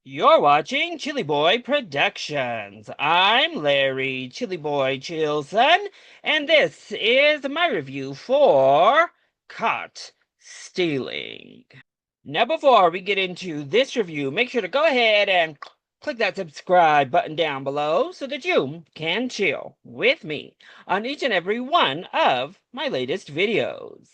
You're watching ChillyBoy Productions. I'm Larry ChillyBoy Chilson, and this is my review for Caught Stealing. Now, before we get into this review, make sure to go ahead and click that subscribe button down below so that you can chill with me on each and every one of my latest videos.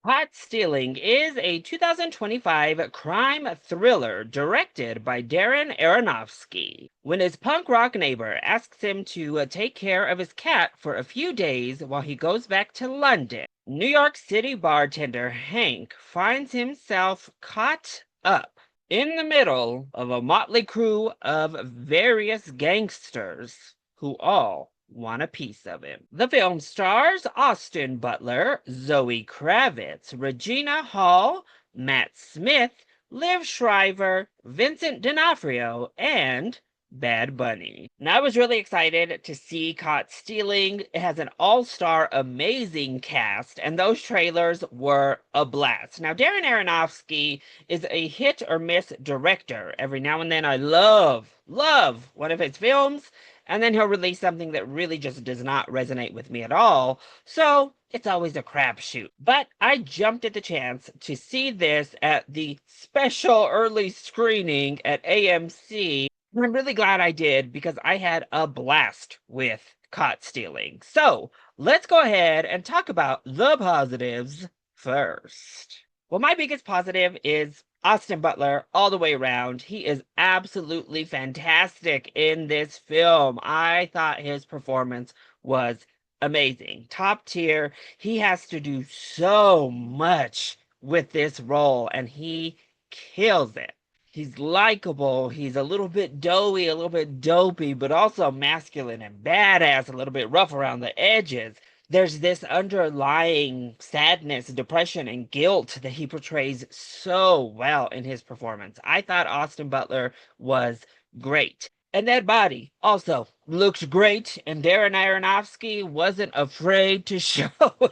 Pot Stealing is a 2025 crime thriller directed by Darren Aronofsky. When his punk rock neighbor asks him to take care of his cat for a few days while he goes back to London, New York City bartender Hank finds himself caught up in the middle of a motley crew of various gangsters who all want a piece of him. The film stars Austin Butler, Zoe Kravitz, Regina Hall, Matt Smith, Liv Shriver, Vincent D'Onofrio, and Bad Bunny. Now, I was really excited to see Caught Stealing. It has an all-star amazing cast, and those trailers were a blast. Now, Darren Aronofsky is a hit-or-miss director. Every now and then I love one of his films, and then he'll release something that really just does not resonate with me at all. So it's always a crapshoot. But I jumped at the chance to see this at the special early screening at AMC. I'm really glad I did because I had a blast with Caught Stealing. So let's go ahead and talk about the positives first. Well, my biggest positive is Austin Butler all the way around. He is absolutely fantastic in this film. I thought his performance was amazing. Top tier. He has to do so much with this role, and he kills it. He's likable, he's a little bit doughy, a little bit dopey, but also masculine and badass, a little bit rough around the edges. There's this underlying sadness, depression, and guilt that he portrays so well in his performance. I thought Austin Butler was great. And that body also looked great, and Darren Aronofsky wasn't afraid to show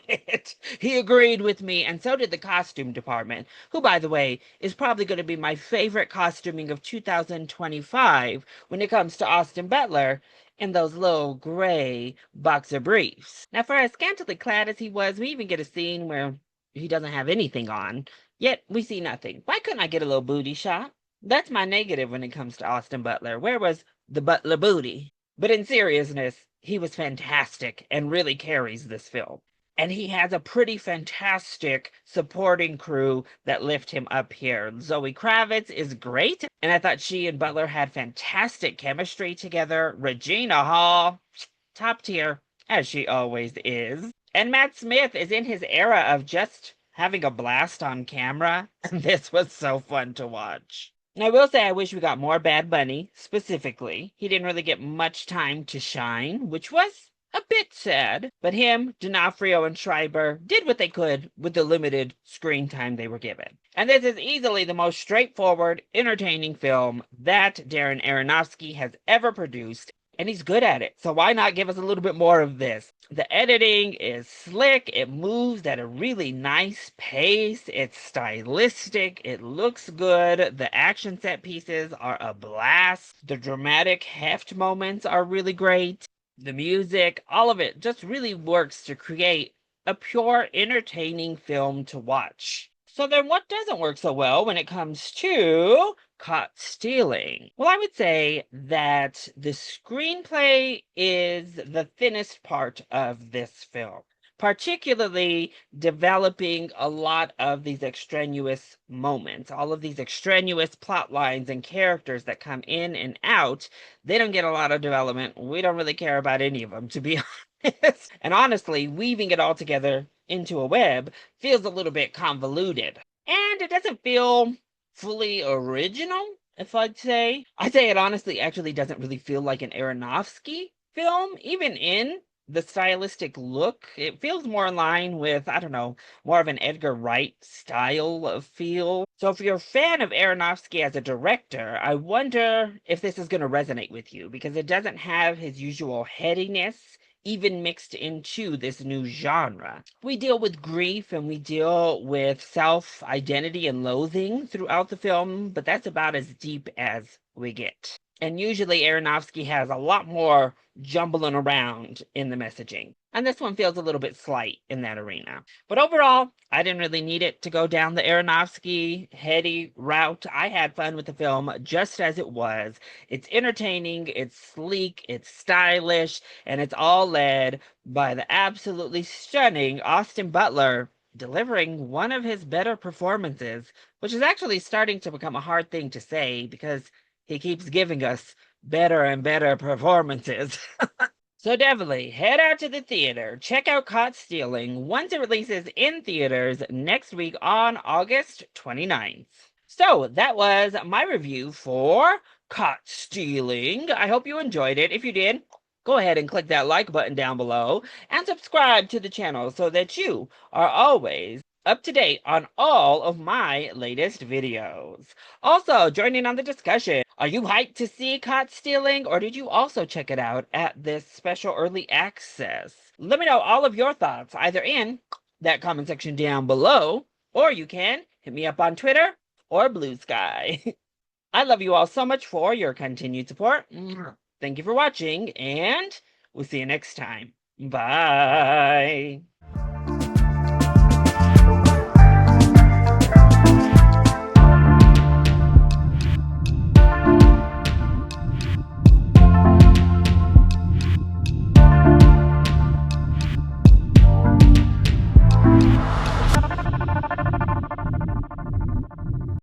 it. He agreed with me, and so did the costume department, who, by the way, is probably going to be my favorite costuming of 2025 when it comes to Austin Butler in those little gray boxer briefs. Now, for as scantily clad as he was, we even get a scene where he doesn't have anything on, yet we see nothing. Why couldn't I get a little booty shot? That's my negative when it comes to Austin Butler. Where was the Butler booty? But in seriousness, he was fantastic and really carries this film. And he has a pretty fantastic supporting crew that lift him up here. Zoe Kravitz is great, and I thought she and Butler had fantastic chemistry together. Regina Hall, top tier, as she always is. And Matt Smith is in his era of just having a blast on camera, and this was so fun to watch. I will say I wish we got more Bad Bunny, specifically. He didn't really get much time to shine, which was a bit sad. But him, D'Onofrio, and Schreiber did what they could with the limited screen time they were given. And this is easily the most straightforward, entertaining film that Darren Aronofsky has ever produced, and he's good at it. So why not give us a little bit more of this? The editing is slick. It moves at a really nice pace. It's stylistic. It looks good. The action set pieces are a blast. The dramatic heft moments are really great. The music, all of it just really works to create a pure, entertaining film to watch. So then what doesn't work so well when it comes to Caught Stealing? Well, I would say that the screenplay is the thinnest part of this film, particularly developing a lot of these extraneous moments, all of these extraneous plot lines and characters that come in and out. They don't get a lot of development. We don't really care about any of them, to be honest. And honestly, weaving it all together into a web feels a little bit convoluted. And it doesn't feel fully original, if I'd say. I'd say it honestly actually doesn't really feel like an Aronofsky film, even in the stylistic look. It feels more in line with, I don't know, more of an Edgar Wright style of feel. So if you're a fan of Aronofsky as a director, I wonder if this is going to resonate with you, because it doesn't have his usual headiness, even mixed into this new genre. We deal with grief and we deal with self-identity and loathing throughout the film, but that's about as deep as we get. And usually Aronofsky has a lot more jumbling around in the messaging. And this one feels a little bit slight in that arena. But overall, I didn't really need it to go down the Aronofsky heady route. I had fun with the film just as it was. It's entertaining, it's sleek, it's stylish, and it's all led by the absolutely stunning Austin Butler delivering one of his better performances, which is actually starting to become a hard thing to say because he keeps giving us better and better performances. So definitely head out to the theater, check out Caught Stealing once it releases in theaters next week on August 29th. So that was my review for Caught Stealing. I hope you enjoyed it. If you did, go ahead and click that like button down below and subscribe to the channel so that you are always up to date on all of my latest videos. Also, joining on the discussion, are you hyped to see Caught Stealing, or did you also check it out at this special early access? Let me know all of your thoughts either in that comment section down below, or you can hit me up on Twitter or Blue Sky. I love you all so much for your continued support. Thank you for watching, and we'll see you next time. Bye.